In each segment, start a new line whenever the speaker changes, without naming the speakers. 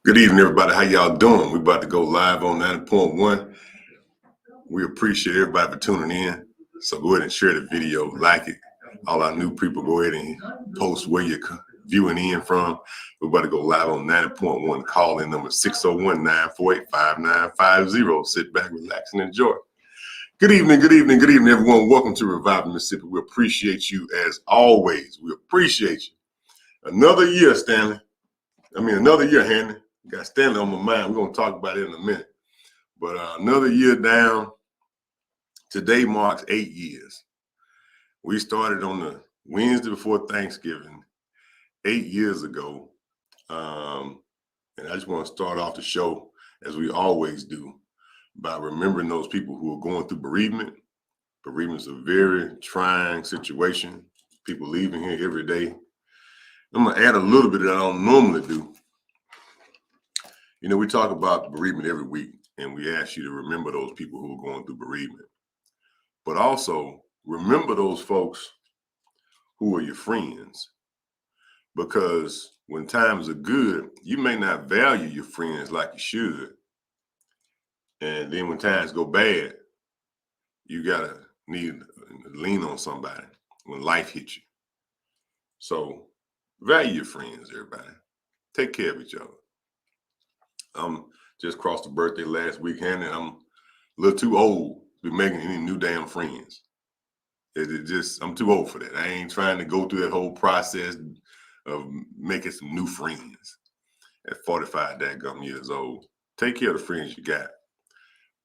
Good evening, everybody. How y'all doing? We're about to go live on 90.1. We appreciate everybody for tuning in. So go ahead and share the video, like it. All our new people, go ahead and post where you're viewing in from. We're about to go live on 90.1. Call in number 601-948-5950. Sit back, relax, and enjoy. Good evening, everyone. Welcome to Reviving Mississippi. We appreciate you as always. We appreciate you. Another year, Stanley. Another year, Handy. Got Stanley on my mind. We're going to talk about it in a minute. But another year down. Today marks 8 years. We started on the Wednesday before Thanksgiving 8 years ago. And I just want to start off the show, as we always do, by remembering those people who are going through bereavement. Bereavement is a very trying situation. People leaving here every day. I'm going to add a little bit that I don't normally do. You know, we talk about bereavement every week, and we ask you to remember those people who are going through bereavement. But also remember those folks who are your friends. Because when times are good, you may not value your friends like you should. And then when times go bad, you gotta need to lean on somebody when life hits you. So value your friends, everybody. Take care of each other. Just crossed the birthday last weekend, and I'm a little too old to be making any new damn friends. I'm too old for that. I ain't trying to go through that whole process of making some new friends at 45 daggum years old. Take care of the friends you got,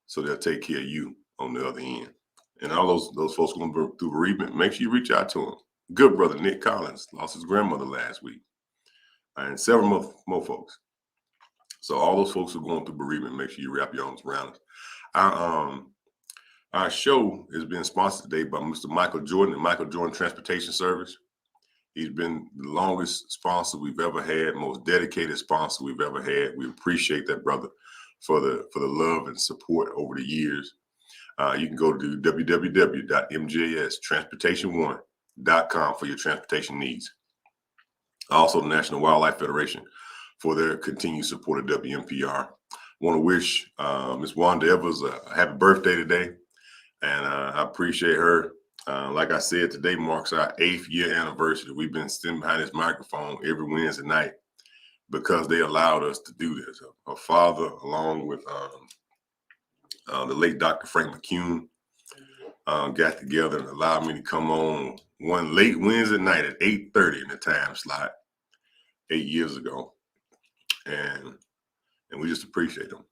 so they'll take care of you on the other end. And all those folks going through bereavement, make sure you reach out to them. Good brother Nick Collins lost his grandmother last week, and several more folks. So all those folks who are going through bereavement, make sure you wrap your arms around us. Our show is being sponsored today by Mr. Micheal Jordan and Micheal Jordan Transportation Service. He's been the longest sponsor we've ever had, most dedicated sponsor we've ever had. We appreciate that, brother, for the love and support over the years. You can go to www.mjstransportation1.com for your transportation needs. Also, the National Wildlife Federation for their continued support of WMPR. Want to wish Ms. Wanda Evers a happy birthday today, and I appreciate her. Like I said, today marks our 8th year anniversary. We've been sitting behind this microphone every Wednesday night because they allowed us to do this. Her father, along with the late Dr. Frank McCune, got together and allowed me to come on one late Wednesday night at 8:30 in the time slot 8 years ago. And we just appreciate them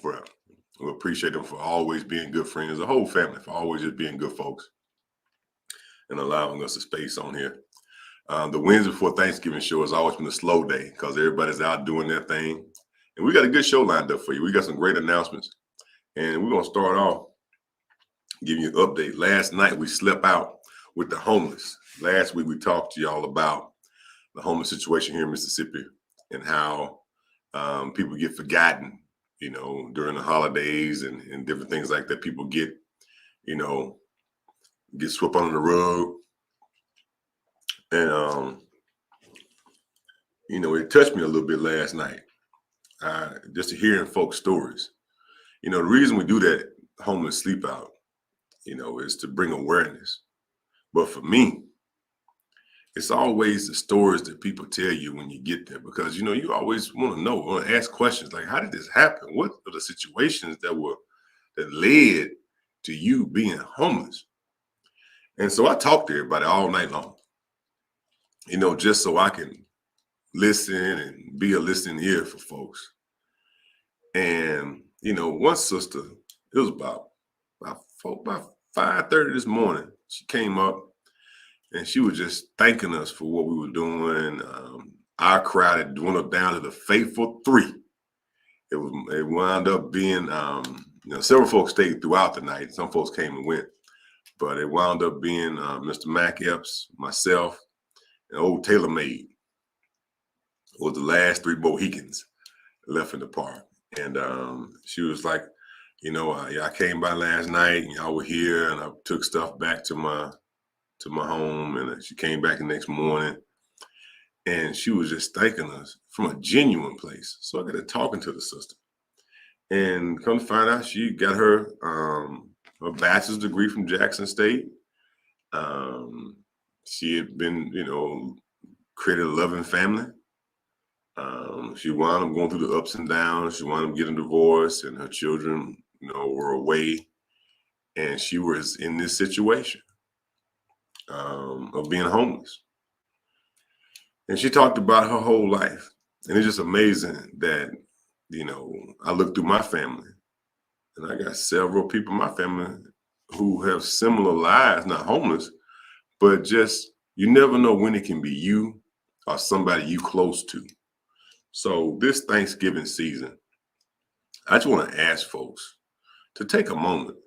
we appreciate them for always being good friends, the whole family, for always just being good folks and allowing us a space on here. The Wednesday before Thanksgiving show has always been a slow day because everybody's out doing their thing. And we got a good show lined up for you. We got some great announcements. And we're going to start off giving you an update. Last night, we slept out with the homeless. Last week, we talked to y'all about the homeless situation here in Mississippi and how people get forgotten, you know, during the holidays and different things like that. People get swept under the rug. And, it touched me a little bit last night, just to hearing folks' stories. You know, the reason we do that homeless sleep out, is to bring awareness. But for me, it's always the stories that people tell you when you get there, because, you always want to know, want to ask questions like, how did this happen? What are the situations that led to you being homeless? And so I talk to everybody all night long, just so I can listen and be a listening ear for folks. And, one sister, it was about 5:30 this morning, she came up and she was just thanking us for what we were doing. Our crowd had dwindled down to the faithful 3. It wound up being, several folks stayed throughout the night. Some folks came and went, but it wound up being Mr. Mac Epps, myself, and old Taylor Maid was the last 3 Mohicans left in the park. And she was like, I came by last night and y'all were here, and I took stuff back to my home, and she came back the next morning. And she was just thanking us from a genuine place. So I got to talking to the sister. And come to find out, she got her bachelor's degree from Jackson State. She had been, created a loving family. She wound up going through the ups and downs. She wound up getting divorced, and her children, were away. And she was in this situation of being homeless. And she talked about her whole life. And it's just amazing that, I look through my family, and I got several people in my family who have similar lives, not homeless, but just you never know when it can be you or somebody you close to. So this Thanksgiving season, I just want to ask folks to take a moment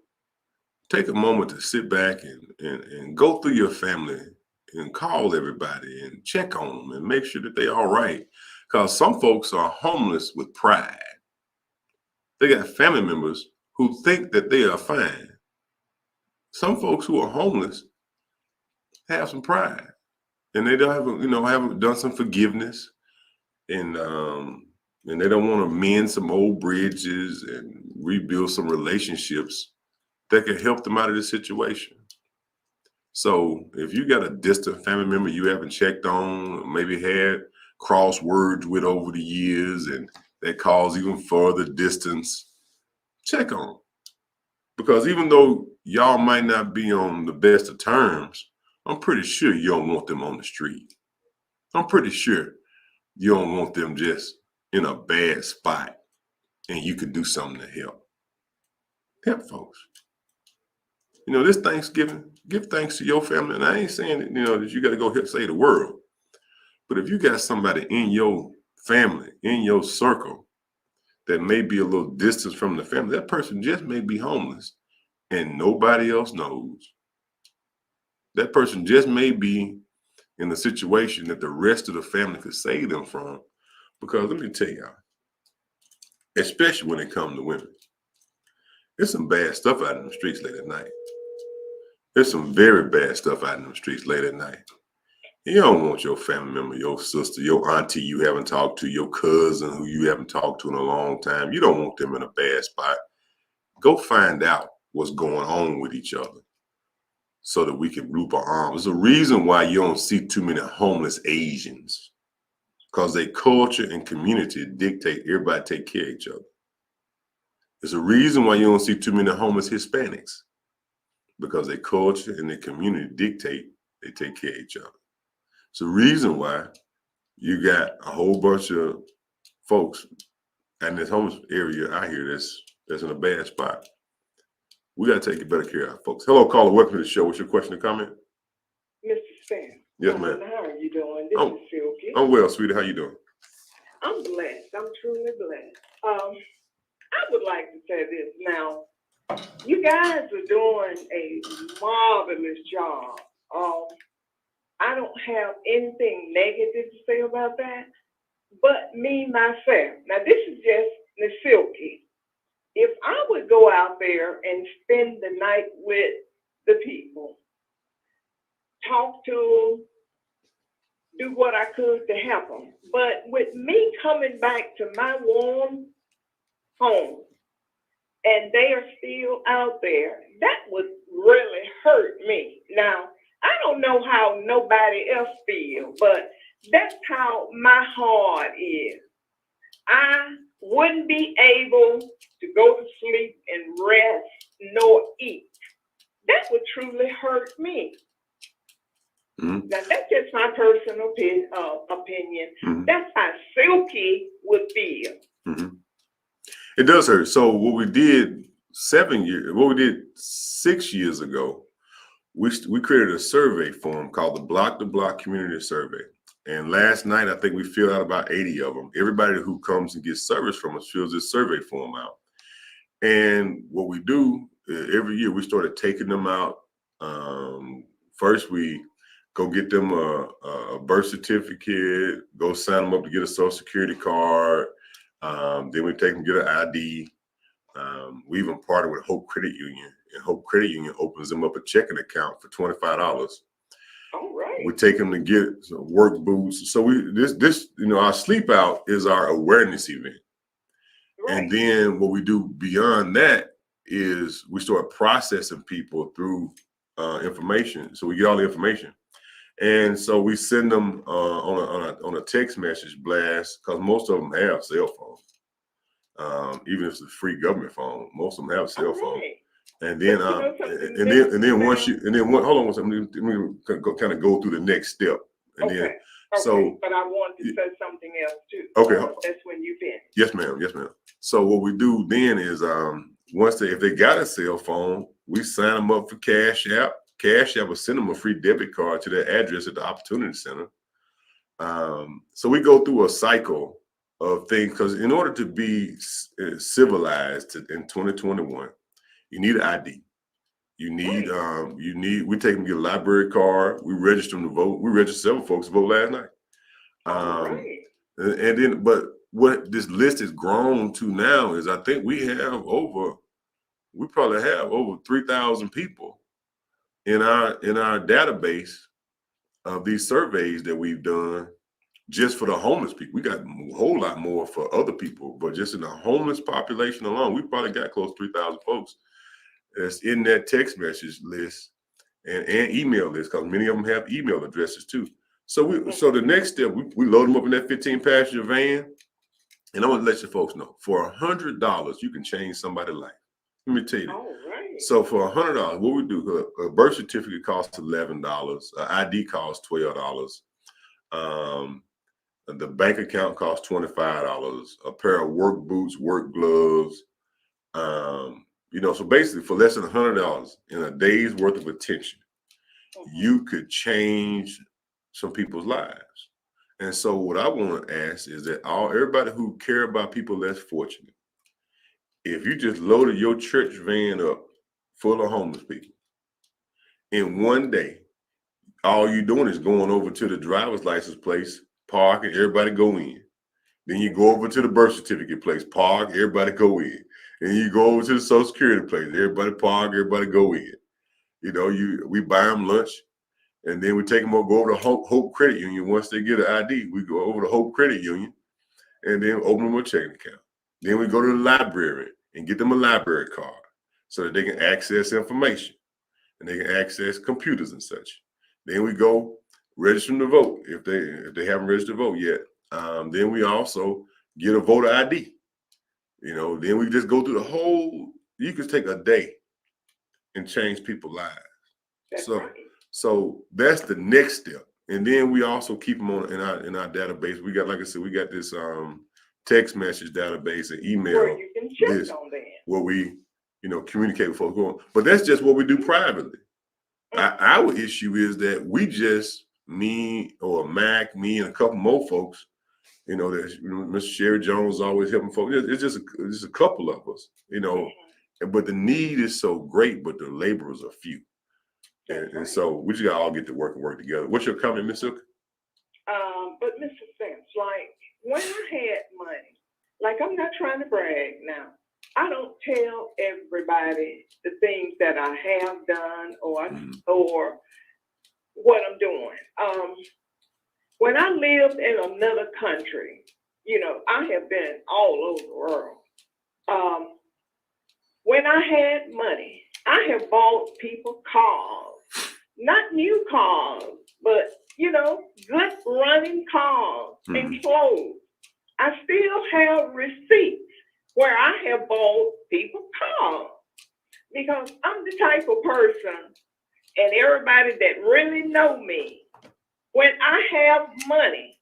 to sit back and go through your family and call everybody and check on them and make sure that they're all right. Because some folks are homeless with pride. They got family members who think that they are fine. Some folks who are homeless have some pride, and they don't haven't done some forgiveness, and they don't want to mend some old bridges and rebuild some relationships that can help them out of this situation. So if you got a distant family member you haven't checked on, maybe had cross words with over the years, and that cause even further distance, check on them. Because even though y'all might not be on the best of terms, I'm pretty sure you don't want them on the street. I'm pretty sure you don't want them just in a bad spot, and you could do something to help. Help folks. This Thanksgiving, give thanks to your family. And I ain't saying that, that you got to go help save the world. But if you got somebody in your family, in your circle, that may be a little distance from the family, that person just may be homeless and nobody else knows. That person just may be in a situation that the rest of the family could save them from. Because let me tell y'all, especially when it comes to women, there's some bad stuff out in the streets late at night. There's some very bad stuff out in the streets late at night. You don't want your family member, your sister, your auntie you haven't talked to, your cousin who you haven't talked to in a long time. You don't want them in a bad spot. Go find out what's going on with each other so that we can group our arms. There's a reason why you don't see too many homeless Asians, because their culture and community dictate everybody take care of each other. There's a reason why you don't see too many homeless Hispanics, because their culture and their community dictate they take care of each other. It's the reason why you got a whole bunch of folks in this homeless area out here that's in a bad spot. We got to take better care of our folks. Hello, caller. Welcome to the show. What's your question or comment?
Mr. Span.
Yes, ma'am.
How are you doing? This is Silky.
I'm well, sweetie. How you doing?
I'm blessed. I'm truly blessed. I would like to say this. Now, you guys are doing a marvelous job. I don't have anything negative to say about that, but me, myself. Now, this is just the Silky. If I would go out there and spend the night with the people, talk to them, do what I could to help them, but with me coming back to my warm home and they are still out there, that would really hurt me. Now, I don't know how nobody else feels, but that's how my heart is. I wouldn't be able to go to sleep and rest nor eat. That would truly hurt me.
Mm-hmm.
Now, that's just my personal opinion.
Mm-hmm.
That's how Silky would feel.
Mm-hmm. It does hurt. So what we did 6 years ago, we created a survey form called the Block to Block Community Survey. And last night, I think we filled out about 80 of them. Everybody who comes and gets service from us fills this survey form out. And what we do every year, we started taking them out. First, we go get them a birth certificate, go sign them up to get a social security card. Then we take them to get an ID. We even partner with Hope Credit Union, and Hope Credit Union opens them up a checking account for $25.
All right.
We take them to get some work boots. So this our Sleep Out is our awareness event.
Right.
And then what we do beyond that is we start processing people through information. So we get all the information. And so we send them on a text message blast, because most of them have cell phones. Even if it's a free government phone, most of them have a cell phone.
Right.
And then hold on one second. Let me kind of go through the next step. And
okay.
then
Okay.
so
but I want to say something else too.
Okay.
That's when you finish.
Yes, ma'am. Yes, ma'am. So what we do then is if they got a cell phone, we sign them up for Cash App. Cash App will send them a free debit card to their address at the Opportunity Center. So we go through a cycle of things, because in order to be civilized in 2021, you need an ID. You need we take them to get a library card. We register them to vote. We registered several folks to vote last night.
Right.
And then, but what this list has grown to now is, I think we probably have over 3,000 people in our database of these surveys that we've done just for the homeless people. We got a whole lot more for other people, but just in the homeless population alone, we probably got close to 3,000 folks that's in that text message list and email list, because many of them have email addresses too. So so the next step, we load them up in that 15-passenger van, and I want to let you folks know, for $100, you can change somebody's life. Let me tell you.
All right.
So for $100, what we do, a birth certificate costs $11, an ID costs $12, the bank account costs $25, a pair of work boots, work gloves, so basically for less than $100 in a day's worth of attention, you could change some people's lives. And so what I want to ask is that everybody who care about people less fortunate, if you just loaded your church van up full of homeless people in one day, all you're doing is going over to the driver's license place, park, and everybody go in. Then you go over to the birth certificate place, park, everybody go in. And you go over to the Social Security place, everybody park, everybody go in. We buy them lunch, and then we take them go over to Hope Credit Union. Once they get an ID, we go over to Hope Credit Union and then open them a checking account. Then we go to the library and get them a library card so that they can access information and they can access computers and such. Then we go register them to vote if they haven't registered to vote yet. Then we also get a voter ID. Then we just go through the whole. You could take a day and change people's lives.
That's right.
So that's the next step. And then we also keep them in our database. We got, like I said, we got this text message database and email
where you can check
list
on that,
where we communicate with folks going. But that's just what we do privately. Our issue is that we just, me and a couple more folks, there's Mr. Sherry Jones always helping folks. It's just a couple of us, but the need is so great, but the laborers are few. And so we just gotta all get to work and work together. What's your comment, Ms. Silk?
But Mr. Spence, like when I had money, like I'm not trying to brag now. I don't tell everybody the things that I have done or what I'm doing. When I lived in another country, I have been all over the world. When I had money, I have bought people cars, not new cars, but good running cars and clothes. I still have receipts where I have bought people cars, because I'm the type of person, and everybody that really know me, when I have money,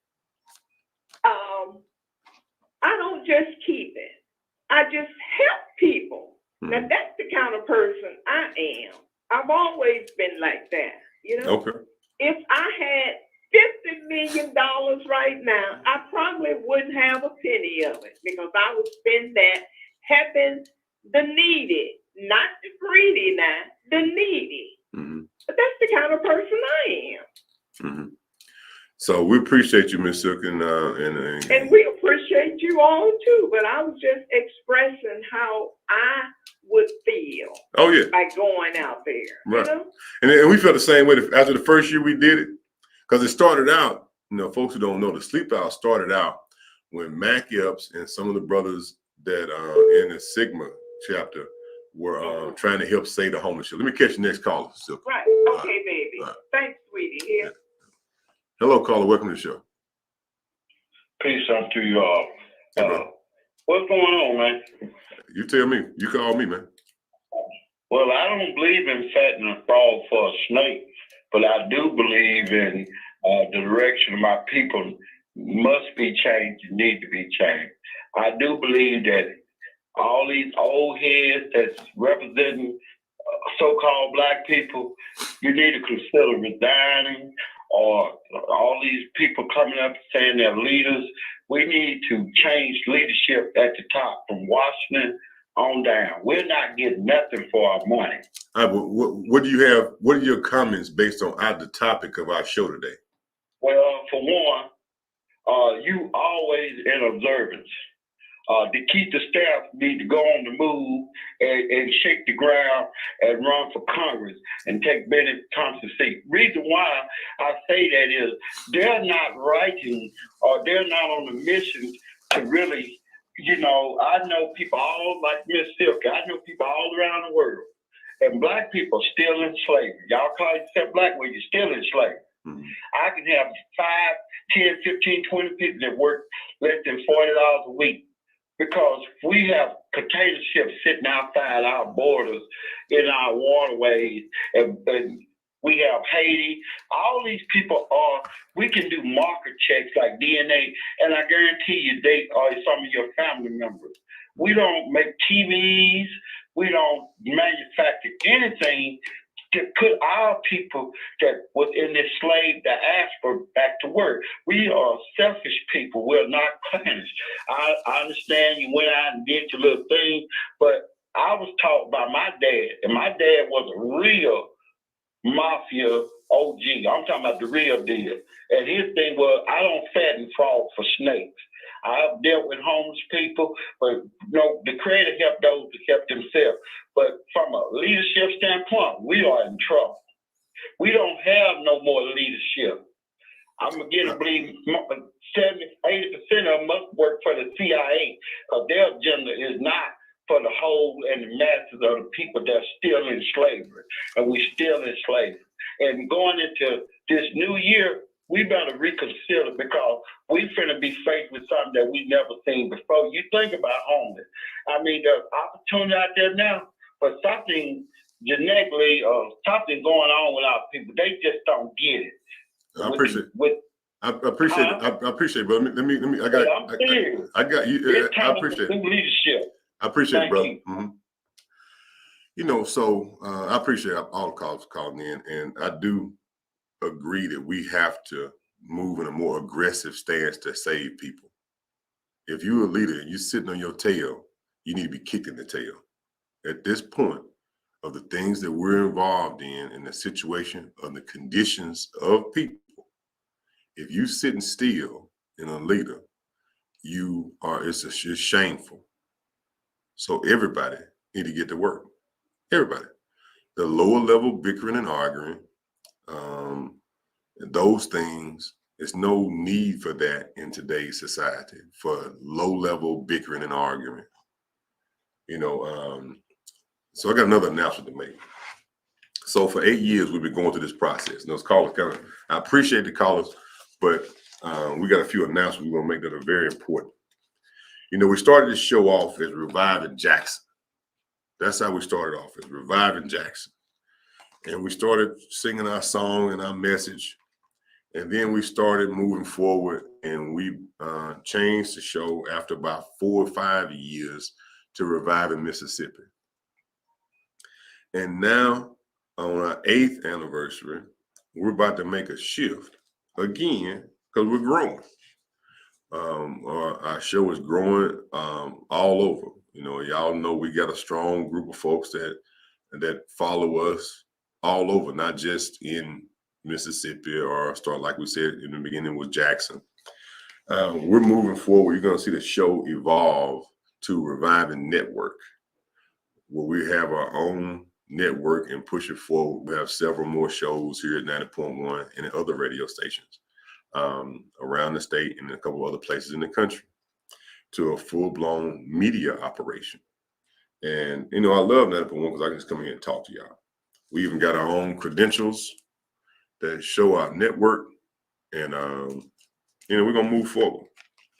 I don't just keep it. I just help people. Now that's the kind of person I am. I've always been like that,
Okay.
If I had $50 million right now, I probably wouldn't have a penny of it, because I would spend that helping the needy, not the greedy now, the needy. But that's the kind of person I am.
So we appreciate you, Ms. Silk, and
we appreciate you all too. But I was just expressing how I would feel.
Oh yeah,
by going out there.
Right. And we felt the same way after the first year we did it. Because it started out, folks who don't know, the SleepOut started out when Mac Epps and some of the brothers that in the Sigma chapter were trying to help save the homeless. Let me catch the next caller, Silk.
Right. Okay, baby. Thanks, sweetie. Here.
Hello, caller. Welcome to the show.
Peace out to you all.
Hey, bro.
What's going on, man?
You tell me. You call me, man.
Well, I don't believe in fattening a frog for a snake, but I do believe in the direction of my people must be changed and need to be changed. I do believe that all these old heads that's representing so-called black people, you need to consider resigning, or all these people coming up saying they're leaders. We need to change leadership at the top from Washington on down. We're not getting nothing for our money.
All right, what do you have? What are your comments based on the topic of our show today?
Well, for one, you always in observance. DeKeither staff need to go on the move and shake the ground and run for Congress and take Bennet Thompson's seat. Reason why I say that is they're not writing, or they're not on a mission to really, I know people all like Miss Silky. I know people all around the world. And black people still in slavery. Y'all call yourself black when you're still in slavery. Mm-hmm. I can have 5, 10, 15, 20 people that work less than $40 a week. Because we have container ships sitting outside our borders in our waterways, and we have Haiti. All these people we can do marker checks like DNA, and I guarantee you they are some of your family members. We don't make TVs. We don't manufacture anything to put our people that was in this slave diaspora back to work. We are selfish people. We're not cleansed. I understand you went out and did your little thing, but I was taught by my dad, and my dad was a real mafia OG. I'm talking about the real deal. And his thing was, I don't fatten frogs for snakes. I've dealt with homeless people, but the Creator helped those that help themselves. But from a leadership standpoint, we are in trouble. We don't have no more leadership. I'm beginning to believe 70-80% of them must work for the CIA, because their agenda is not for the whole and the masses of the people that's still in slavery, and we still in slavery. And going into this new year, we better reconsider, because we finna be faced with something that we never seen before. You think about homeless. I mean, there's opportunity out there now for something genetically or something going on with our people. They just don't get it.
I appreciate it. I appreciate it, brother. Let me. I got you. I appreciate it.
Leadership.
I appreciate it, brother. Mm-hmm. So I appreciate all the callers calling in, and I do agree that we have to move in a more aggressive stance to save people. If you're a leader and you're sitting on your tail, you need to be kicked in the tail. At this point of the things that we're involved in the situation of the conditions of people, if you sitting still in a leader, it's shameful. So everybody need to get to work. Everybody. The lower level bickering and arguing, those things, there's no need for that in today's society, for low level bickering and arguing. So I got another announcement to make. So for 8 years, we've been going through this process. And those callers I appreciate the callers, but we got a few announcements we're gonna make that are very important. We started this show off as Reviving Jackson. That's how we started off, as Reviving Jackson. And we started singing our song and our message. And then we started moving forward, and we changed the show after about 4 or 5 years to Reviving Mississippi. And now on our 8th anniversary, we're about to make a shift again, because we're growing. Our show is growing all over. Y'all know we got a strong group of folks that follow us all over, not just in Mississippi, or start, like we said in the beginning, with Jackson. We're moving forward. You're going to see the show evolve to Reviving Network, where we have our own network and push it forward. We have several more shows here at 90.1 and at other radio stations around the state and a couple other places in the country to a full-blown media operation. And, I love 90.1 because I can just come here and talk to y'all. We even got our own credentials that show our network, and, we're going to move forward.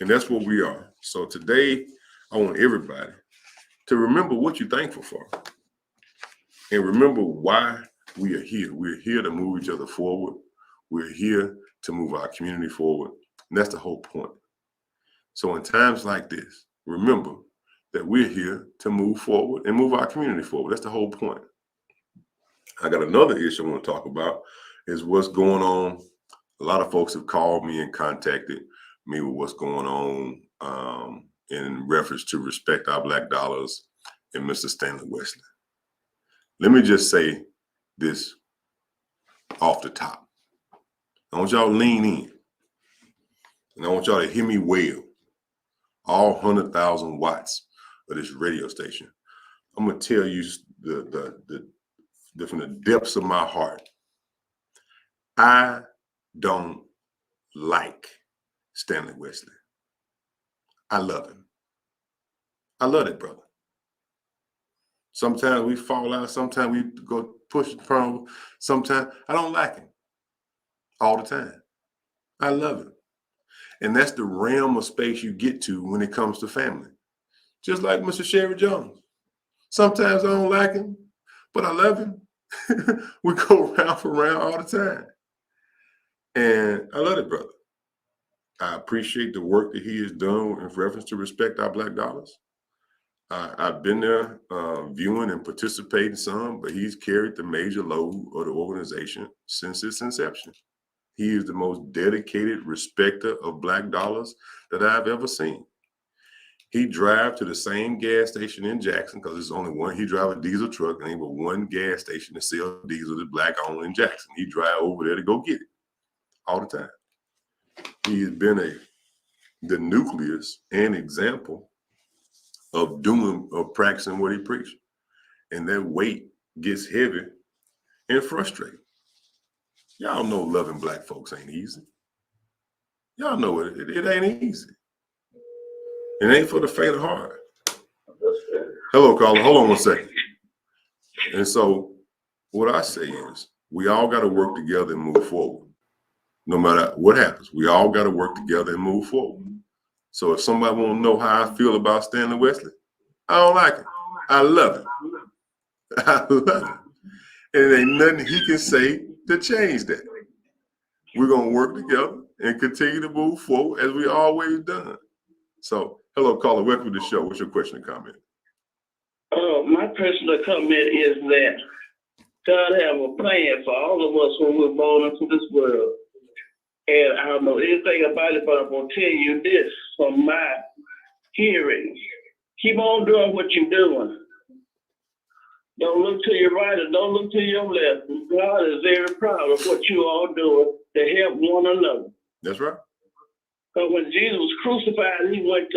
And that's what we are. So today, I want everybody to remember what you're thankful for. And remember why we are here. We're here to move each other forward. We're here to move our community forward. And that's the whole point. So in times like this, remember that we're here to move forward and move our community forward. That's the whole point. I got another issue I want to talk about is what's going on. A lot of folks have called me and contacted me with what's going on in reference to Respect Our Black Dollars and Mr. Stanley Wesley. Let me just say this off the top. I want y'all to lean in. And I want y'all to hear me well. All 100,000 watts of this radio station. I'm going to tell you from the depths of my heart. I don't like Stanley Wesley. I love him. I love that brother. Sometimes we fall out. Sometimes we go push the problem. Sometimes I don't like him all the time. I love him. And that's the realm of space you get to when it comes to family. Just like Mr. Sherry Jones. Sometimes I don't like him, but I love him. We go round for round all the time. And I love it, brother. I appreciate the work that he has done in reference to Respect Our Black Dollars. I've been there viewing and participating some, but he's carried the major load of the organization since its inception. He is the most dedicated respecter of Black dollars that I've ever seen. He drives to the same gas station in Jackson because there's only one. He drives a diesel truck and ain't but one gas station that sells diesel that's Black owned in Jackson. He drives over there to go get it all the time. He has been the nucleus and example of practicing what he preached. And that weight gets heavy and frustrating. Y'all know loving Black folks ain't easy. Y'all know it ain't easy. It ain't for the faint of heart. Hello, caller. Hold on one second. And so what I say is we all got to work together and move forward. No matter what happens, we all got to work together and move forward. So if somebody want to know how I feel about Stanley Wesley, I don't like him. I love him. I love him. And there ain't nothing he can say to change that. We're going to work together and continue to move forward as we always done. So, hello, caller. Welcome to the show. What's your question or comment?
My personal comment is that God have a plan for all of us when we're born into this world. And I don't know anything about it, but I'm going to tell you this from my hearing. Keep on doing what you're doing. Don't look to your right and don't look to your left. God is very proud of what you all doing to help one another.
That's right.
Because when Jesus was crucified, he went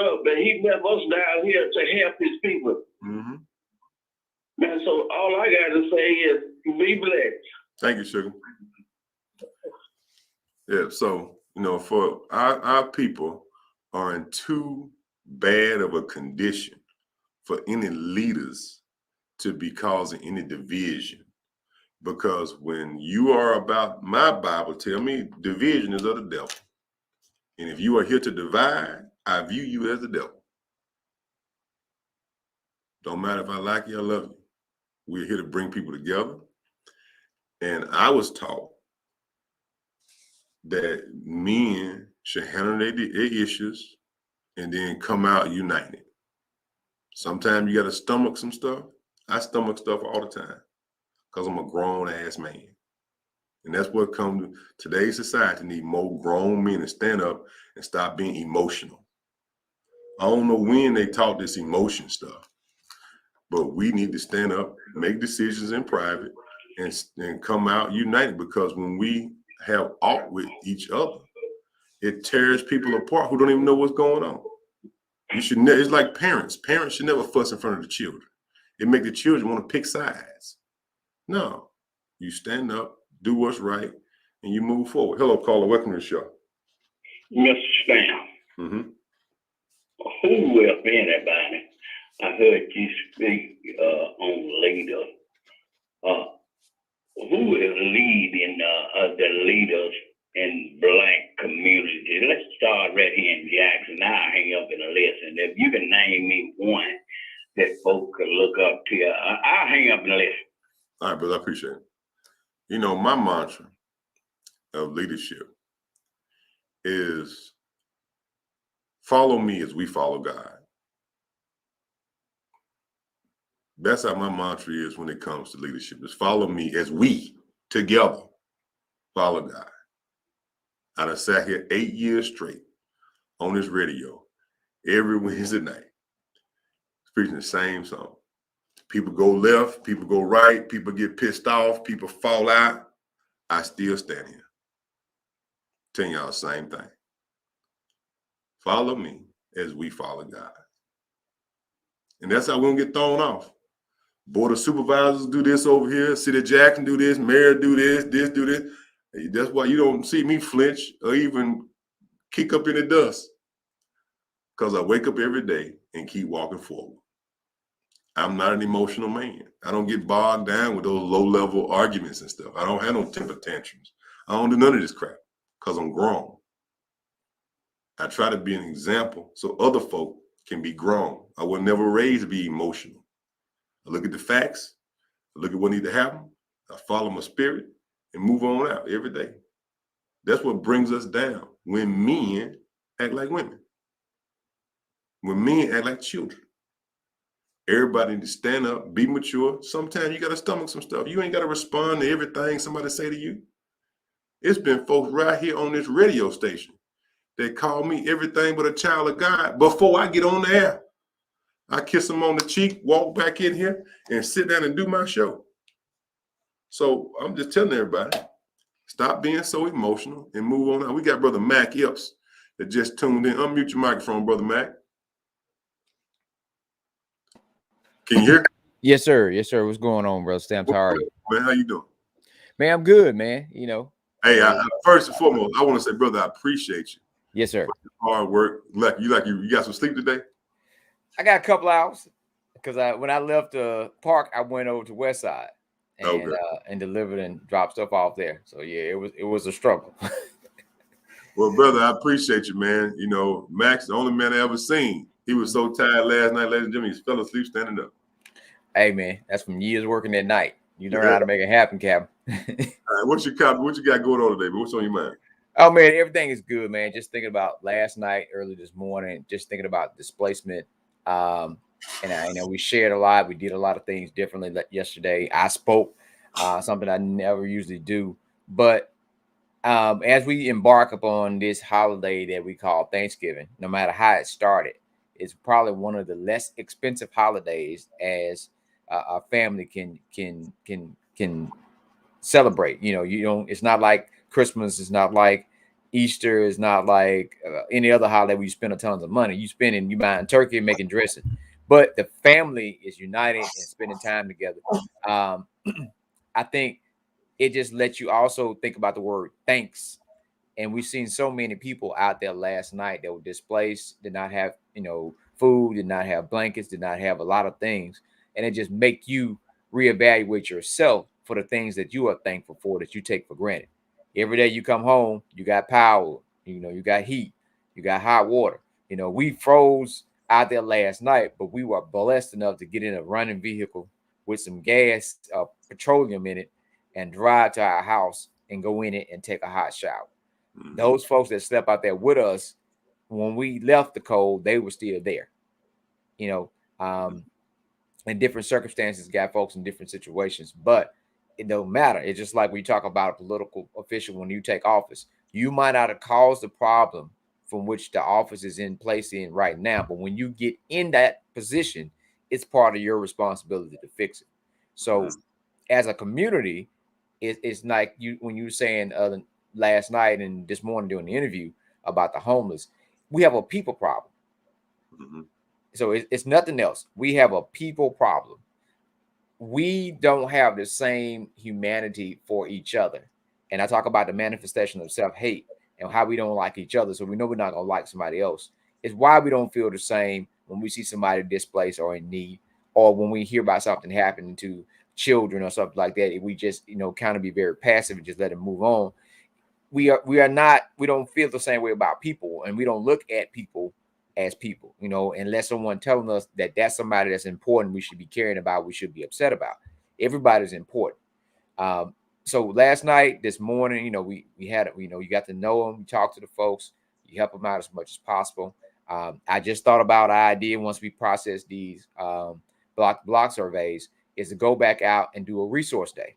up and he left us down here to help his people.
Mm-hmm.
And so all I got to say is be blessed.
Thank you, sugar. Yeah, so, for our people are in too bad of a condition for any leaders to be causing any division. Because when you are about, my Bible tell me division is of the devil. And if you are here to divide, I view you as the devil. Don't matter if I like you, I love you. We're here to bring people together. And I was taught that men should handle their issues and then come out united. Sometimes you got to stomach some stuff. I stomach stuff all the time because I'm a grown ass man. And that's what comes to today's society. Need more grown men to stand up and stop being emotional. I don't know when they taught this emotion stuff, but we need to stand up, make decisions in private, and come out united, because when we have aught with each other, it tears people apart who don't even know what's going on. You should it's like parents. Parents should never fuss in front of the children. It make the children want to pick sides. No, you stand up, do what's right, and you move forward. Hello, caller. Welcome to the show.
Mr. Stamp,
Mm-hmm.
who, if anybody, I heard you speak on leader. Who is leading the leaders in Black community? Let's start right here in Jackson. I'll hang up and listen. If you can name me one that folks can look up to, I'll hang up and listen.
All right, brother. I appreciate it. You know, my mantra of leadership is follow me as we follow God. That's how my mantra is when it comes to leadership, is follow me as we together follow God. I done sat here 8 years straight on this radio every Wednesday night, preaching the same song. People go left, people go right, people get pissed off, people fall out. I still stand here telling y'all the same thing. Follow me as we follow God. And that's how we don't get thrown off. Board of Supervisors do this over here. City of Jackson do this. Mayor do this do this. That's why you don't see me flinch or even kick up in the dust, because I wake up every day and keep walking forward. I'm not an emotional man. I don't get bogged down with those low-level arguments and stuff. I don't have no temper tantrums. I don't do none of this crap because I'm grown. I try to be an example so other folk can be grown. I was never raised to be emotional. I look at the facts, I look at what needs to happen, I follow my spirit and move on out every day. That's what brings us down, when men act like women, when men act like children. Everybody need to stand up, be mature. Sometimes you got to stomach some stuff. You ain't got to respond to everything somebody say to you. It's been folks right here on this radio station that call me everything but a child of God before I get on the air. I kiss them on the cheek, walk back in here, and sit down and do my show. So I'm just telling everybody, stop being so emotional and move on out. We got Brother Mac Epps that just tuned in. Unmute your microphone, Brother Mac. Can you hear?
Yes, sir. Yes, sir. What's going on, bro? Stamps, how are you?
Man, how you doing?
Man, I'm good, man. You know.
Hey, first and foremost, I want to say, brother, I appreciate you.
Yes, sir.
Hard work. You got some sleep today?
I got a couple hours because when I left the park, I went over to West Side and delivered and dropped stuff off there. So yeah, it was a struggle.
Well, brother, I appreciate you, man. You know, Max, the only man I ever seen. He was so tired last night, ladies and gentlemen, he fell asleep standing up.
Hey, man, that's from years working at night. You learn how to make it happen, Captain.
All right, what you got going on today? What's on your mind?
Oh, man, everything is good, man. Just thinking about last night, early this morning, just thinking about displacement. And I know we shared a lot. We did a lot of things differently yesterday. I spoke something I never usually do. But as we embark upon this holiday that we call Thanksgiving, no matter how it started, it's probably one of the less expensive holidays as a family can celebrate. You know, it's not like Christmas. It's not like Easter. It's not like any other holiday where you spend a tons of money. You buying turkey and making dressing, but the family is united and spending time together. I think it just lets you also think about the word thanks. And we've seen so many people out there last night that were displaced, did not have, food, did not have blankets, did not have a lot of things. And it just make you reevaluate yourself for the things that you are thankful for that you take for granted. Every day you come home, you got power, you got heat, you got hot water. We froze out there last night, but we were blessed enough to get in a running vehicle with some gas, petroleum in it, and drive to our house and go in it and take a hot shower. Mm-hmm. Those folks that slept out there with us, when we left the cold, they were still there. In different circumstances, got folks in different situations, but it don't matter. It's just like we talk about a political official when you take office. You might not have caused the problem from which the office is in place in right now, but when you get in that position, it's part of your responsibility to fix it. So as a community, it's like when you were saying last night and this morning during the interview about the homeless, we have a people problem. Mm-hmm. So it's nothing else. We have a people problem. we don't have the same humanity for each other. And I talk about the manifestation of self-hate and how we don't like each other. So we know we're not going to like somebody else. It's why we don't feel the same when we see somebody displaced or in need, or when we hear about something happening to children or something like that. We just, kind of be very passive and just let them move on. We don't feel the same way about people, and we don't look at people as people, unless someone telling us that that's somebody that's important, we should be caring about, we should be upset about. Everybody's important. So last night, this morning, we had, you got to know them, you talk to the folks, you help them out as much as possible. I just thought about an idea once we process these block surveys is to go back out and do a resource day.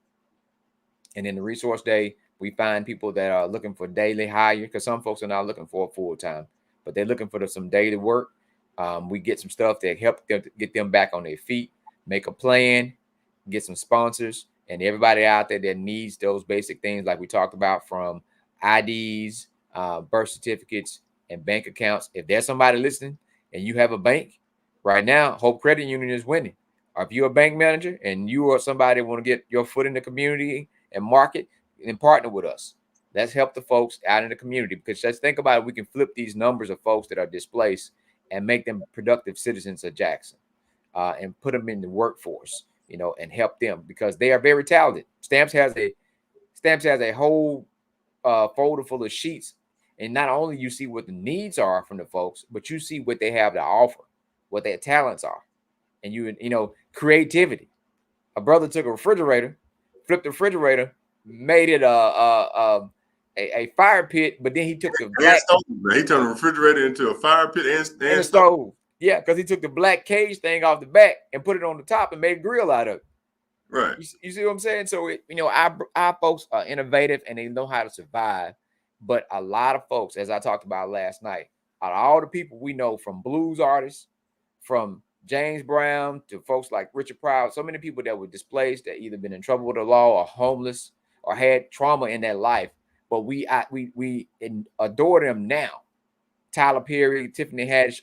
And in the resource day, we find people that are looking for daily hire, because some folks are not looking for a full-time, but they're looking for some daily work. We get some stuff that help them to get them back on their feet, make a plan, get some sponsors, and everybody out there that needs those basic things like we talked about, from IDs, birth certificates, and bank accounts. If there's somebody listening and you have a bank right now, Hope Credit Union is winning. Or if you're a bank manager and you are somebody that want to get your foot in the community and market, and partner with us. Let's help the folks out in the community, because let's think about it. We can flip these numbers of folks that are displaced and make them productive citizens of Jackson, and put them in the workforce, and help them, because they are very talented. Stamps has a whole folder full of sheets, and not only you see what the needs are from the folks, but you see what they have to offer, what their talents are, and creativity. A brother took a refrigerator, flipped the refrigerator, made it a fire pit, but then he took the black
stove, man. He turned the refrigerator into a fire pit and
a stove. Yeah, because he took the black cage thing off the back and put it on the top and made a grill out of it.
Right.
You see what I'm saying? So our folks are innovative and they know how to survive. But a lot of folks, as I talked about last night, out of all the people we know, from blues artists, from James Brown to folks like Richard Pryor, so many people that were displaced, that either been in trouble with the law or homeless or had trauma in their life, but we adore them now. Tyler Perry, Tiffany Haddish.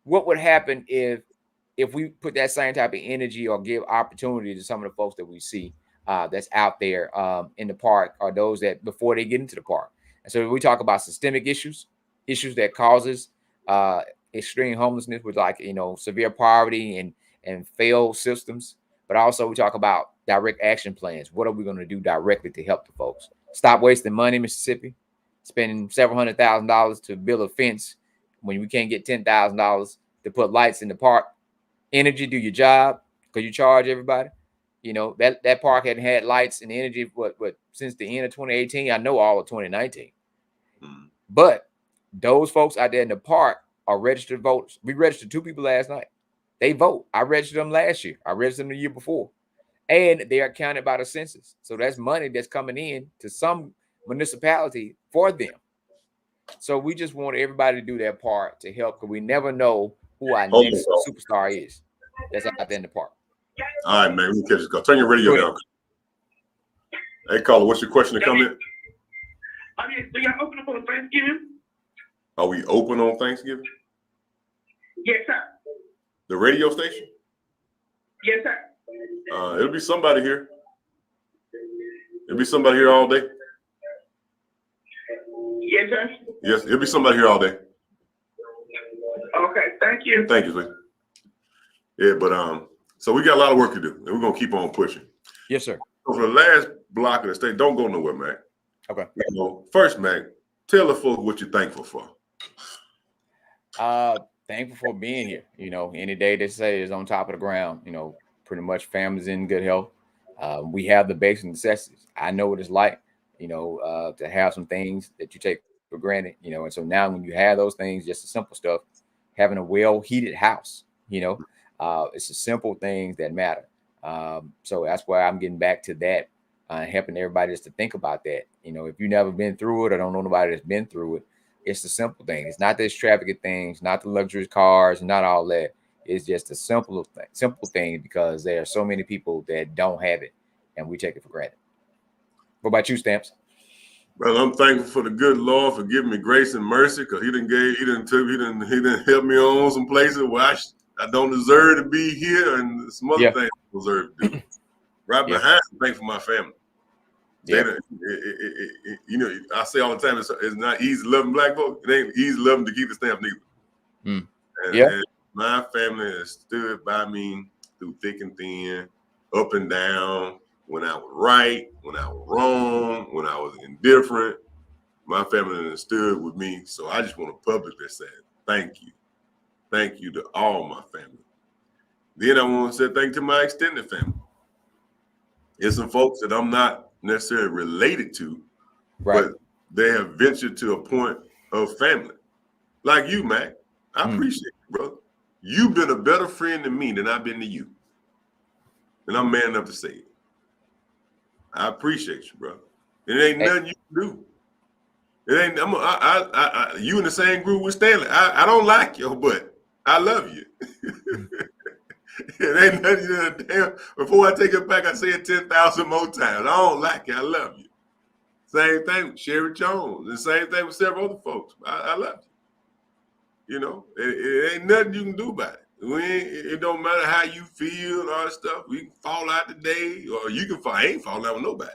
What would happen if we put that same type of energy or give opportunity to some of the folks that we see that's out there in the park, or those that before they get into the park? And so we talk about systemic issues that causes extreme homelessness, with severe poverty and failed systems. But also we talk about direct action plans. What are we going to do directly to help the folks? Stop wasting money, Mississippi, spending several $100,000 to build a fence when we can't get $10,000 to put lights in the park. Energy, do your job, because you charge everybody. That park hadn't had lights and energy what since the end of 2018. I know all of 2019. But those folks out there in the park are registered voters. We registered 2 people last night. They vote. I registered them last year. I registered them the year before. And they are counted by the census. So that's money that's coming in to some municipality for them. So we just want everybody to do their part to help, because we never know who our next superstar is that's out there in the park.
All right, man. Let me catch this call. Turn your radio down. Hey, caller, what's your question or comment?
Do y'all open up on Thanksgiving?
Are we open on Thanksgiving?
Yes, sir.
The radio station?
Yes, sir.
It'll be somebody here. It'll be somebody here all day.
Yes, sir.
Yes, it'll be somebody here all day.
Okay, thank you.
Thank you, sir. Yeah, but so we got a lot of work to do, and we're gonna keep on pushing.
Yes, sir.
So for the last block of the state, don't go nowhere, Mac.
Okay.
First, Mac, tell the folks what you're thankful for.
Thankful for being here. Any day they say is on top of the ground. Pretty much families in good health. We have the basic necessities. I know what it's like, to have some things that you take for granted, and so now when you have those things, just the simple stuff, having a well-heated house, it's the simple things that matter. So that's why I'm getting back to that, helping everybody just to think about that. If you've never been through it or don't know nobody that's been through it, it's the simple thing. It's not the extravagant things, not the luxurious cars, not all that. It's just a simple thing, because there are so many people that don't have it, and we take it for granted. What about you, Stamps?
Well, I'm thankful for the good Lord for giving me grace and mercy, because He didn't help me on some places where I don't deserve to be here, and some other things I deserve to do. Right
Yeah.
behind, thank for my family.
Yeah.
You know, I say all the time, it's not easy loving black folks. It ain't easy loving DeKeither Stamp neither.
Mm.
And,
Yeah.
and my family has stood by me through thick and thin, up and down, when I was right, when I was wrong, when I was indifferent. My family has stood with me. So I just want to publicly say thank you. Thank you to all my family. Then I want to say thank you to my extended family. There's some folks that I'm not necessarily related to,
Right.
but they have ventured to a point of family. Like you, Mac. I appreciate you, brother. You've been a better friend to me than I've been to you. And I'm man enough to say it. I appreciate you, brother. It ain't nothing you can do. It ain't. You in the same group with Stanley. I don't like you, but I love you. It ain't nothing. Damn. Before I take it back, I say it 10,000 more times. I don't like you. I love you. Same thing with Sherry Jones. The same thing with several other folks. I love you. You know, it ain't nothing you can do about it. It don't matter how you feel and all that stuff. We can fall out today, or you can fall. I ain't falling out with nobody.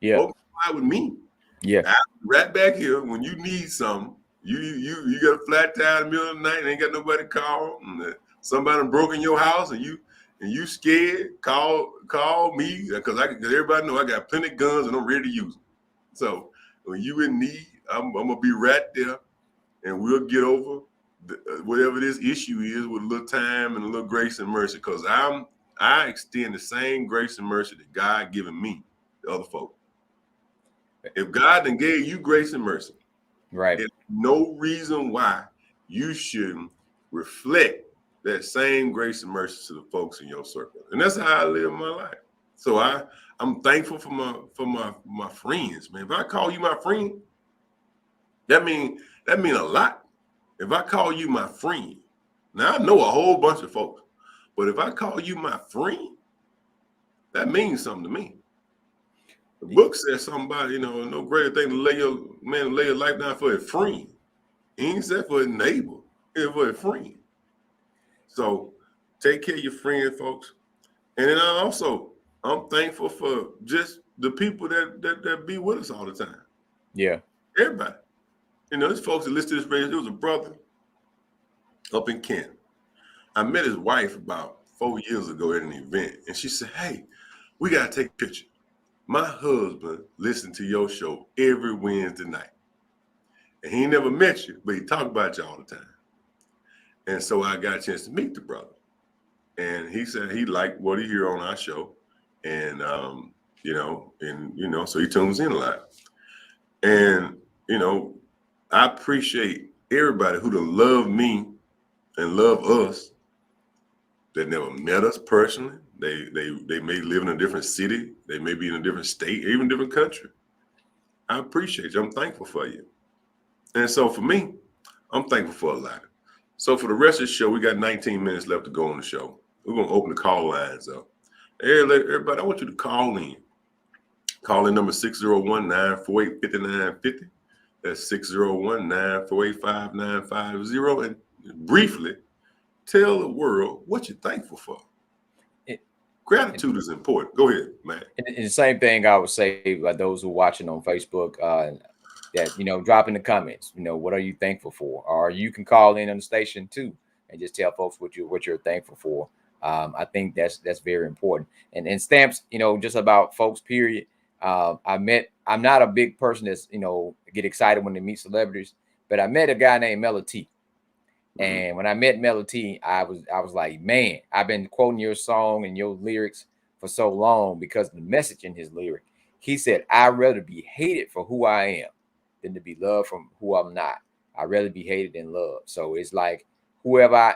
Yeah.
Folks fall out with me.
Yeah.
I'm right back here when you need something. You got a flat tire in the middle of the night and ain't got nobody to call. And somebody broke in your house and you scared. Call me because everybody know I got plenty of guns and I'm ready to use them. So when you in need, I'm gonna be right there, and we'll get over whatever this issue is with a little time and a little grace and mercy. Because I extend the same grace and mercy that God given me to other folks. If God then gave you grace and mercy,
Right.
there's no reason why you shouldn't reflect that same grace and mercy to the folks in your circle. And that's how I live my life. So I'm thankful for my friends, man. If I call you my friend, that mean a lot. If I call you my friend, now I know a whole bunch of folks, but if I call you my friend, that means something to me. The book says something about, no greater thing to lay your life down for a friend. He ain't said for a neighbor, it's for a friend. So take care of your friend, folks. And then I'm thankful for just the people that be with us all the time.
Yeah.
Everybody. There's folks that listen to this radio. There was a brother up in Kent. I met his wife about 4 years ago at an event, and she said, "Hey, we gotta take a picture. My husband listened to your show every Wednesday night. And he never met you, but he talked about you all the time." And so I got a chance to meet the brother. And he said he liked what he hear on our show. And, so he tunes in a lot. And, I appreciate everybody who done love me and love us that never met us personally. They may live in a different city. They may be in a different state, even a different country. I appreciate you. I'm thankful for you. And so for me, I'm thankful for a lot. So for the rest of the show, we got 19 minutes left to go on the show. We're going to open the call lines up. Everybody, I want you to call in. Call in number 601-948-5950. That's 601-948-5950. And briefly tell the world what you're thankful for. Gratitude is important. Go ahead, man.
And the same thing I would say about those who are watching on Facebook, that, drop in the comments, what are you thankful for? Or you can call in on the station too and just tell folks what you're thankful for. I think that's very important. And Stamps, just about folks, period. I'm not a big person that's, get excited when they meet celebrities, but I met a guy named Melody T. And when I met Melody T, I was like, man, I've been quoting your song and your lyrics for so long because of the message in his lyric. He said, "I'd rather be hated for who I am than to be loved from who I'm not. I'd rather be hated than loved." So it's like whoever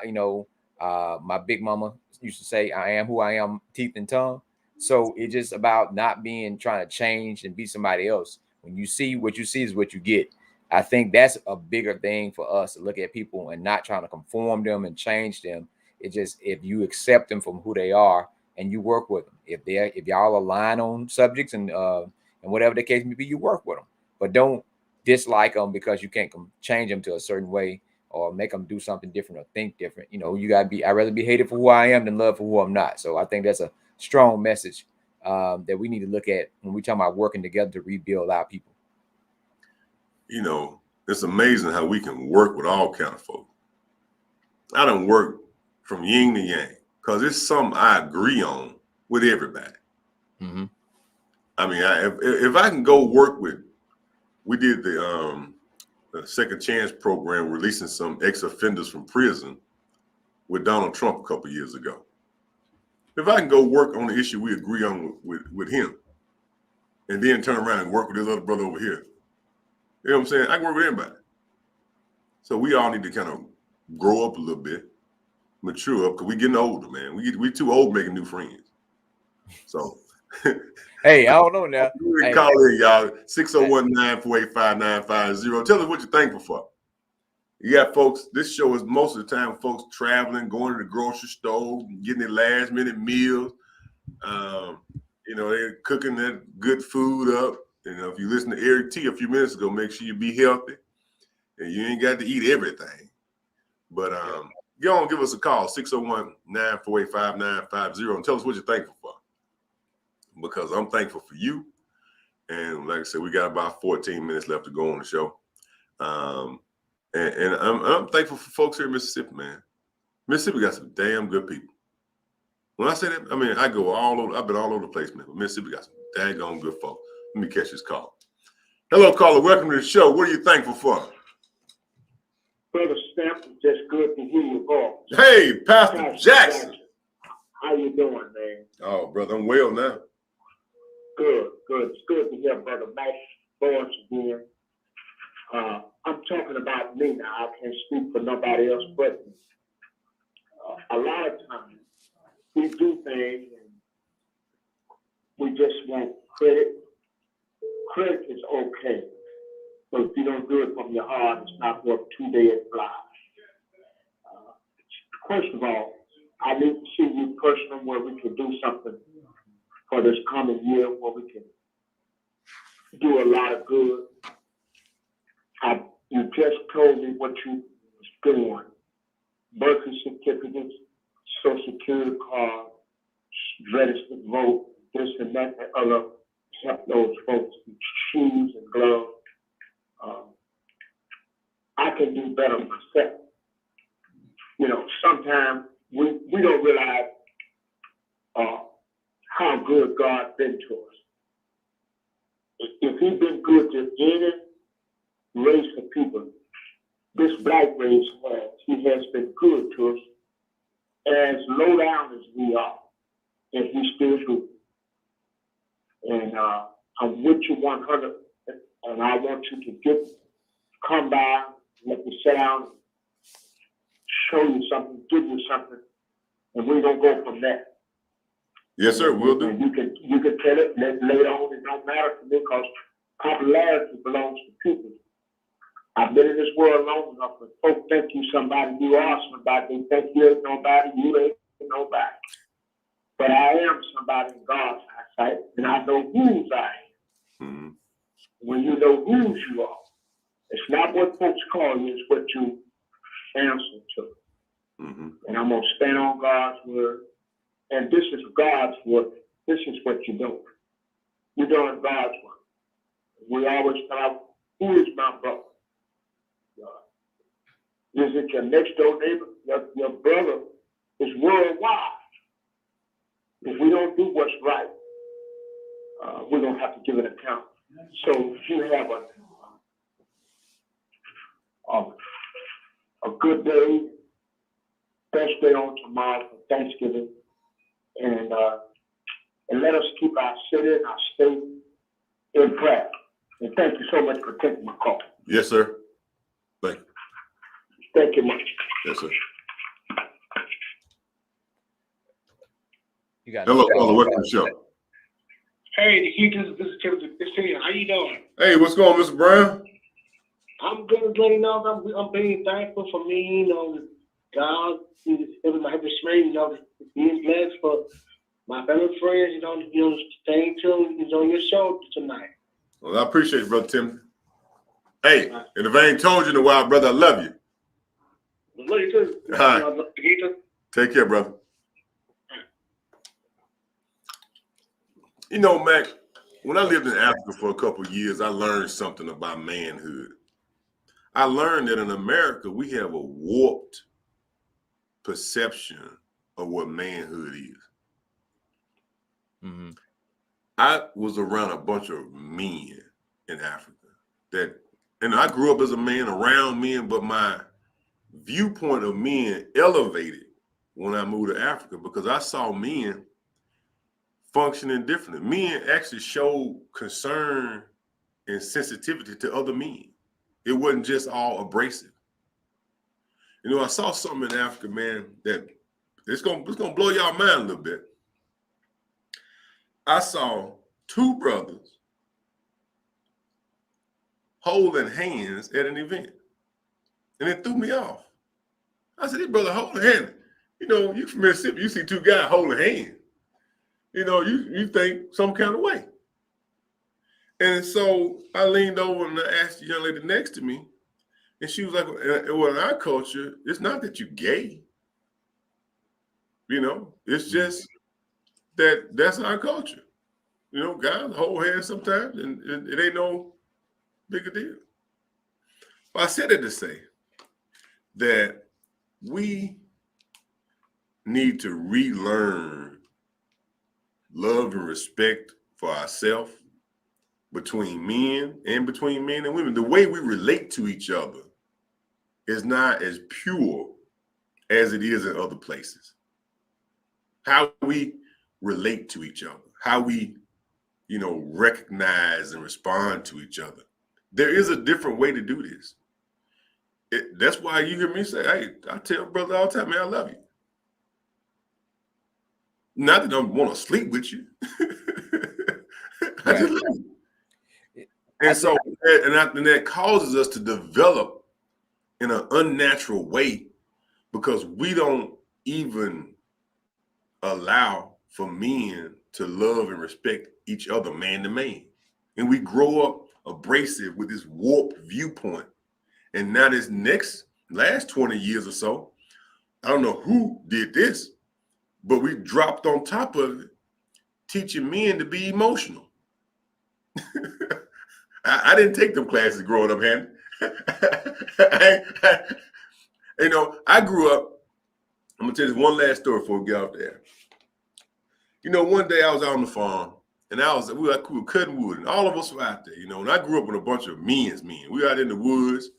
my big mama used to say, "I am who I am, teeth and tongue." So it's just about not trying to change and be somebody else. When you see what you see is what you get. I think that's a bigger thing for us to look at people and not trying to conform them and change them. It's just if you accept them from who they are and you work with them. If y'all align on subjects and whatever the case may be, you work with them. But don't dislike them because you can't change them to a certain way or make them do something different or think different. I'd rather be hated for who I am than loved for who I'm not. So I think that's a strong message that we need to look at when we talk about working together to rebuild our people?
You know, it's amazing how we can work with all kind of folks. I don't work from yin to yang because it's something I agree on with everybody.
Mm-hmm.
I mean, if I can go work with, we did the Second Chance program, releasing some ex-offenders from prison with Donald Trump a couple of years ago. If I can go work on the issue we agree on with him, and then turn around and work with this other brother over here, you know what I'm saying? I can work with anybody. So we all need to kind of grow up a little bit, mature up, because we getting older, man. We too old making new friends. So
Hey, I don't know now.
Hey, call in, y'all. 601-948-5950. Tell us what you're thankful for. You got folks, this show is most of the time folks traveling, going to the grocery store, getting their last minute meals. You know, they're cooking that good food up. You know, if you listen to Eric T a few minutes ago, make sure you be healthy. And you ain't got to eat everything. But go on, give us a call, 601-948-5950, and tell us what you're thankful for. Because I'm thankful for you. And like I said, we got about 14 minutes left to go on the show. And I'm thankful for folks here in Mississippi, man. Mississippi got some damn good people. When I say that, I mean, I go all over, I've been all over the place, man. But Mississippi got some daggone good folks. Let me catch this call. Hello, caller. Welcome to the show. What are you thankful for?
Brother Stamp, it's just good to hear your voice.
Hey, Pastor Jackson.
How you doing, man?
Oh, brother, I'm well now.
Good. It's good to hear Brother Matt's voice again. I'm talking about me now. I can't speak for nobody else but me. A lot of times we do things and we just want credit. Credit is okay, but if you don't do it from your heart, it's not worth 2 days flies. First of all, I need to see you personally where we can do something for this coming year, where we can do a lot of good. You just told me what you was doing. Birth certificates, social security card, registered vote, this and that and other, help those folks with shoes and gloves. I can do better myself. You know, sometimes we don't realize how good God's been to us. If he's been good to any race of people, this black race has. He has been good to us, as low down as we are, and he's still good. And I'm with you 100, and I want you to come by, let me sit down, show you something, give you something, and we're gonna go from there.
Yes, sir, we'll do.
And you can tell it later on. It don't matter to me because popularity belongs to people. I've been in this world long enough when folks think you somebody, you are somebody. They think you ain't nobody, you ain't nobody. But I am somebody in God's eyesight, and I know whose I am.
Mm-hmm.
When you know whose you are, it's not what folks call you, it's what you answer to.
Mm-hmm.
And I'm going to stand on God's word. And this is God's work. This is what you're doing. You're doing God's work. We always talk, who is my brother? Is it your next door neighbor? Your brother is worldwide. If we don't do what's right, we're going to have to give an account. So if you have a good day, best day on tomorrow for Thanksgiving, and let us keep our city and our state in prayer. And thank you so much for taking my call.
Yes, sir. Thank you.
Thank you much.
Yes, sir.
You got
Hello, caller. Welcome to the show.
Hey, DeKeither, this is Tim. How you doing?
Hey, what's going on, Mr. Brown?
I'm good. You know, I'm being thankful for me. You know, God, it was my happy straight. You know, being blessed for my family friends. You know, staying tuned. You know, your show tonight.
Well, I appreciate it, Brother Tim. Hey, and if I ain't told you in a while, brother, I love you.
Love you too.
All right.
DeKeither.
Take care, brother. You know, Mac, when I lived in Africa for a couple of years, I learned something about manhood. I learned that in America, we have a warped perception of what manhood is.
Mm-hmm.
I was around a bunch of men in Africa and I grew up as a man around men, but my viewpoint of men elevated when I moved to Africa because I saw men functioning differently. Men actually showed concern and sensitivity to other men. It wasn't just all abrasive. You know, I saw something in Africa, man, that it's gonna blow y'all mind a little bit. I saw two brothers holding hands at an event, and it threw me off. I said, "These brothers holding hands. You know, you from Mississippi, you see two guys holding hands. You know, you think some kind of way." And so I leaned over and I asked the young lady next to me, and she was like, "Well, in our culture, it's not that you're gay. You know, it's just that's our culture. You know, guys hold hands sometimes, and it ain't no big a deal." Well, I said it to say that we need to relearn love and respect for ourselves between men and women. The way we relate to each other is not as pure as it is in other places. How we relate to each other, how we, you know, recognize and respond to each other. There is a different way to do this. That's why you hear me say, "Hey, I tell brother all the time, man, I love you." Not that I want to sleep with you. I just love you. And so, and that causes us to develop in an unnatural way because we don't even allow for men to love and respect each other man to man. And we grow up abrasive with this warped viewpoint. And now this last 20 years or so, I don't know who did this, but we dropped on top of it, teaching men to be emotional. I didn't take them classes growing up, Hanny. You know, I grew up, I'm gonna tell you this one last story before we get off there. You know, one day I was out on the farm and we were cutting wood and all of us were out there, you know, and I grew up with a bunch of men's men. We were out in the woods,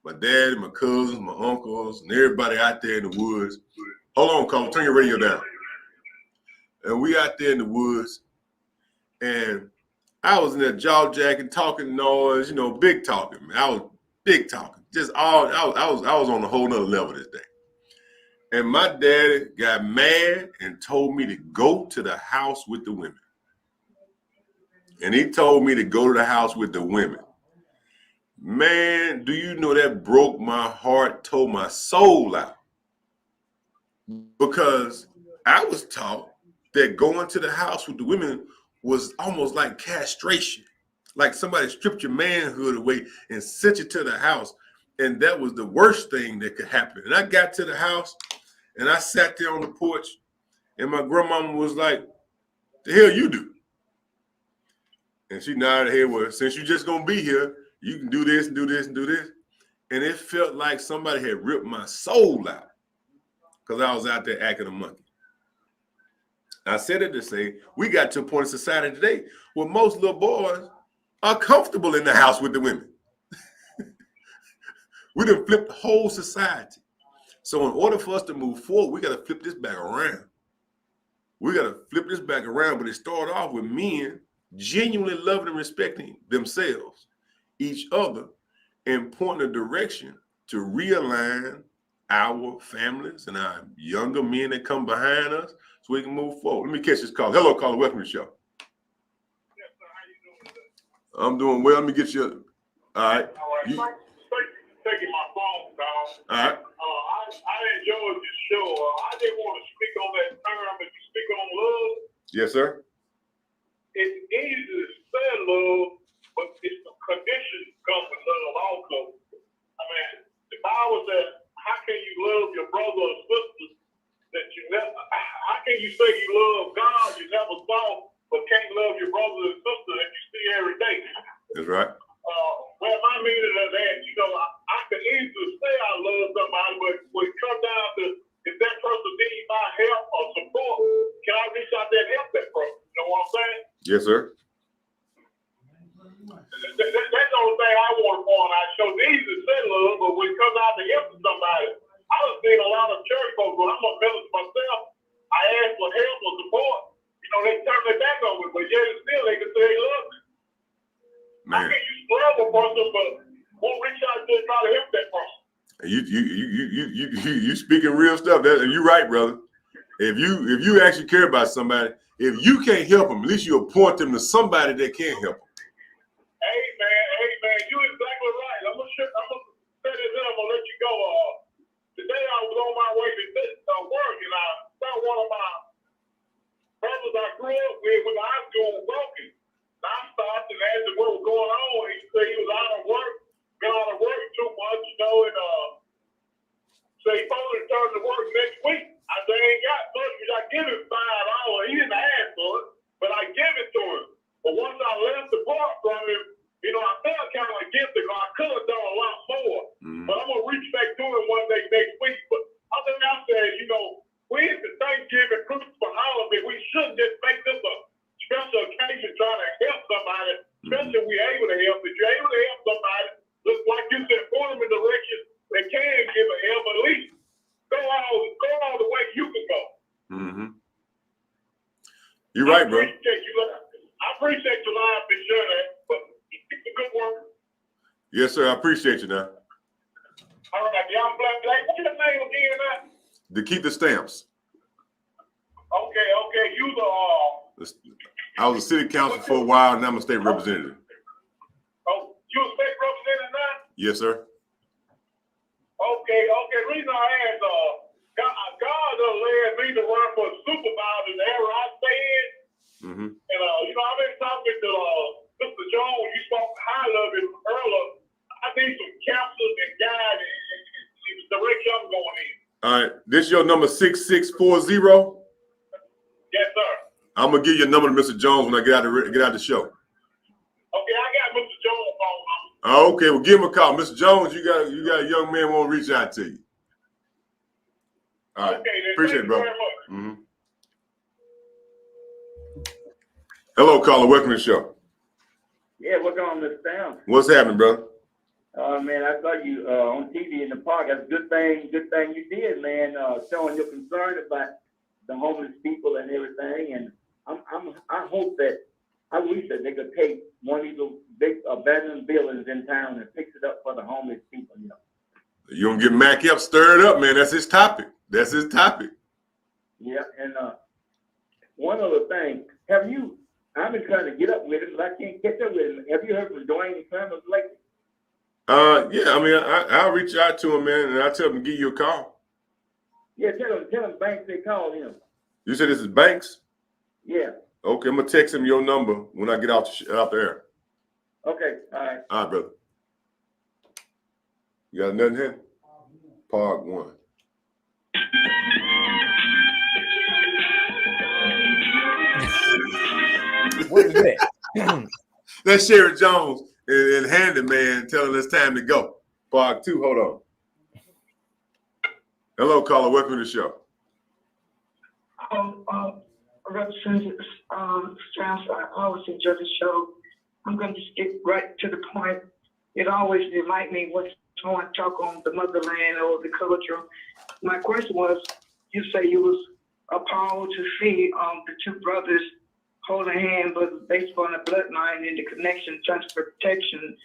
my dad and my cousins, my uncles, and everybody out there in the woods. Hold on, Carl, turn your radio down. And we out there in the woods, and I was in that jaw jacking, talking noise, you know, big talking, man. I was big talking. I was on a whole nother level this day. And my daddy got mad and told me to go to the house with the women. And he told me to go to the house with the women. Man, do you know that broke my heart, tore my soul out? Because I was taught that going to the house with the women was almost like castration. Like somebody stripped your manhood away and sent you to the house. And that was the worst thing that could happen. And I got to the house and I sat there on the porch and my grandmama was like, "The hell you do?" And she nodded her head, "Well, since you're just going to be here, you can do this and do this and do this." And it felt like somebody had ripped my soul out because I was out there acting a monkey. I said it to say, we got to a point in society today where most little boys are comfortable in the house with the women. We done flipped the whole society. So in order for us to move forward, we got to flip this back around. We got to flip this back around, but it started off with men genuinely loving and respecting themselves, each other, and pointing a direction to realign our families and our younger men that come behind us so we can move forward. Let me catch this call. Hello, caller. Welcome to the show.
Yes, sir. How you doing today?
I'm doing well. Let me get you. All right.
Taking my phone call.
All right.
I enjoyed this show. I didn't want to speak on that term, but you speak on love.
Yes, sir.
It's easy to say love, but it's the conditions come with love also. I mean, the Bible says, how can you love your brother or sister that you never, how can you say you love God you never saw, but can't love your brother and sister that you see every day.
That's right.
Well, my meaning of that, you know, I can easily say I love somebody, but when it comes down to if that person needs my help or support, can I reach out there and help that person? You know what I'm saying?
Yes, sir.
That's the only thing I want to point out. So easy to say love, but when it comes out to helping somebody, I was seeing a lot of church folks, when I'm a minister myself, I ask for help or support. You know, they turn their back on me, but yet still they can say they love me.
Man.
How can you love a person but won't reach out to try to help that person?
You speaking real stuff. That you're right, brother. If you actually care about somebody, if you can't help them, at least you'll point them to somebody that can help them.
Hey man, you exactly right. I'm gonna set this up. I'm gonna let you go. Today I was on my way to work, and I found one of my brothers I grew up with when I was doing broken. I stopped and asked him what was going on. He said he was out of work, been out of work too much, you know, and so he supposed to return to work next week. I said, I ain't got much, because I give him $5. He didn't ask for it, but I give it to him. But once I left the park from him, you know, I felt kind of like guilty, because I could have done a lot more. Mm-hmm. But I'm going to reach back to him one day next week. But I think I said, you know, we at the Thanksgiving Christmas holiday, we shouldn't just make this a special occasion trying to help somebody, especially if we're able to help. If you're able to help somebody, look like you said, point them in the direction they can give a help, at least go all the way you can go. Mm-hmm.
You're right, bro.
I appreciate your life and share that, but keep the good work.
Yes, sir. I appreciate you now.
All right, y'all bless. What's your name again, man?
DeKeither Stamps.
Okay. You
I was a city council for a while, and I'm a state representative.
Oh, you a state representative now?
Yes, sir.
Okay. The reason I asked, God led me to run for supervisor in the area I stay in. Mm-hmm. And, you know, I've been talking to Mr. Jones. You spoke highly of him earlier. I need some counselors and guidance in the direction I'm going in.
All right. This is your number 6640?
Yes, sir.
I'm going to give you a number to Mr. Jones when I get out the show.
Okay, I got Mr. Jones' phone number.
Okay, well, give him a call. Mr. Jones, you got a young man who want to reach out to you. All right.
Okay, then.
Appreciate it, brother.
Mm-hmm.
Hello, caller. Welcome to the show.
Yeah, what's going on, Mr. Sam?
What's happening, brother?
Man, I saw you on TV in the park. That's a good thing you did, man, showing your concern about the homeless people and everything. And I hope that, I wish that they could take one of these big abandoned buildings in town and fix it up for the homeless people, you know.
You gonna get Mac up, stir it up, man. That's his topic.
Yeah, and one other thing, I've been trying to get up with him, but I can't catch up with him. Have you heard from Dwayne Summers lately?
Yeah, I mean, I'll reach out to him, man, and I'll tell him to give you a call.
Yeah, tell him Banks they called him.
You said this is Banks?
Yeah.
Okay, I'm gonna text him your number when I get out the air.
Okay, all right.
All right, brother. You got nothing here? Part 1.
What is that?
That's Sherry Jones and Handyman telling us time to go. Part 2, hold on. Hello, caller. Welcome to the show.
Representative Strauss, I always enjoy the show. I'm going to just get right to the point. It always reminds me when someone talk on the motherland or the culture. My question was, you say you was appalled to see the two brothers holding hands, but based on the bloodline and the connection, transportation,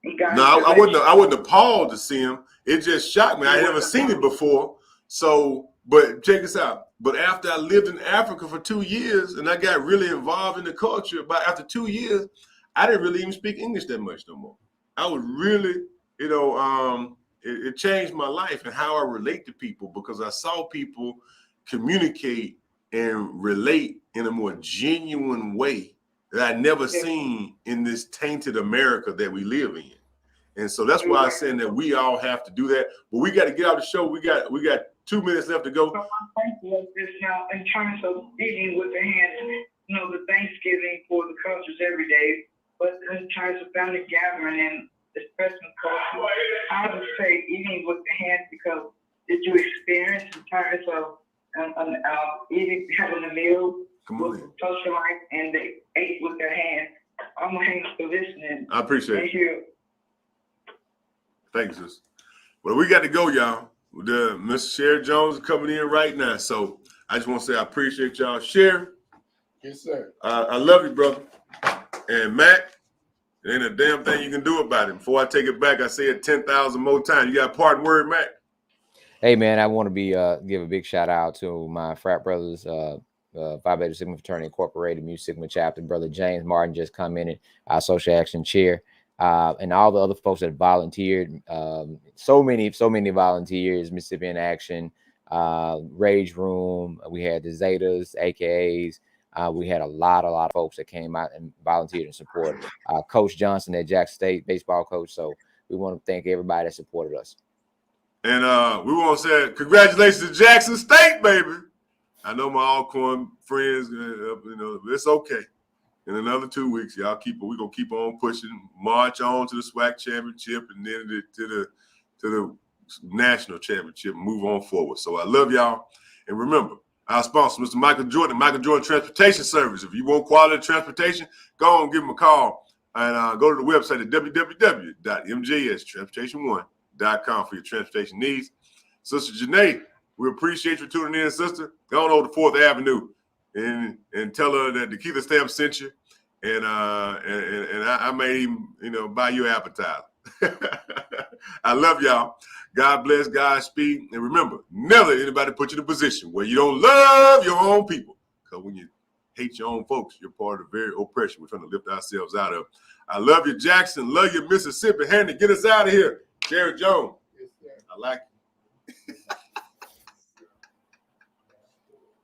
and God.
No, I wasn't appalled to see him. It just shocked me. I had never seen it before. So, but check this out. But after I lived in Africa for 2 years and I got really involved in the culture, but after 2 years, I didn't really even speak English that much no more. I was really, it changed my life and how I relate to people, because I saw people communicate and relate in a more genuine way that I'd never seen in this tainted America that we live in. And so that's why I'm saying that we all have to do that. But we got to get out of the show. We got 2 minutes left to go.
So my question was this now, in terms of dealing with the hands,
the Thanksgiving for the cultures every day, but in terms of family gathering and expressing culture, I would say eating with the hands, because did you experience in terms of eating, having a meal with social life, and they ate with their hands? I'm gonna hang up for listening.
I appreciate
Thank
it.
you.
Thank you, sis. Well, we got to go, y'all. Mr. Sherry Jones is coming in right now. So I just want to say I appreciate y'all. Sherry.
Yes, sir.
I love you, brother. And Matt, there ain't a damn thing you can do about it. Before I take it back, I say it 10,000 more times. You got a parting word, Matt?
Hey, man, I want to give a big shout out to my frat brothers, Phi Beta Sigma Fraternity Incorporated, Mu Sigma Chapter. Brother James Martin just come in, our social action chair, and all the other folks that volunteered. So many volunteers. Mississippi in Action, Rage Room. We had the Zetas, AKAs. We had a lot of folks that came out and volunteered and supported. Coach Johnson at Jackson State, baseball coach. So we want to thank everybody that supported us.
And we want to say congratulations to Jackson State, baby. I know my Alcorn friends, it's okay. In another 2 weeks, we're gonna keep on pushing, march on to the SWAC championship, and then to the national championship, and move on forward. So I love y'all. And remember, our sponsor, Mr. Michael Jordan Transportation Service. If you want quality transportation, go on and give him a call, and go to the website at www.mjstransportation1.com for your transportation needs. Sister Janae, we appreciate you tuning in, sister. Go on over to 4th Avenue and tell her that DeKeither Stamp sent you, and I may even, buy you an appetizer. I love y'all. God bless, Godspeed, and remember, never anybody put you in a position where you don't love your own people. Because when you hate your own folks, you're part of the very oppression we're trying to lift ourselves out of. I love you, Jackson. Love you, Mississippi. Handy, get us out of here. Jared Jones.
Yes, sir.
I like it.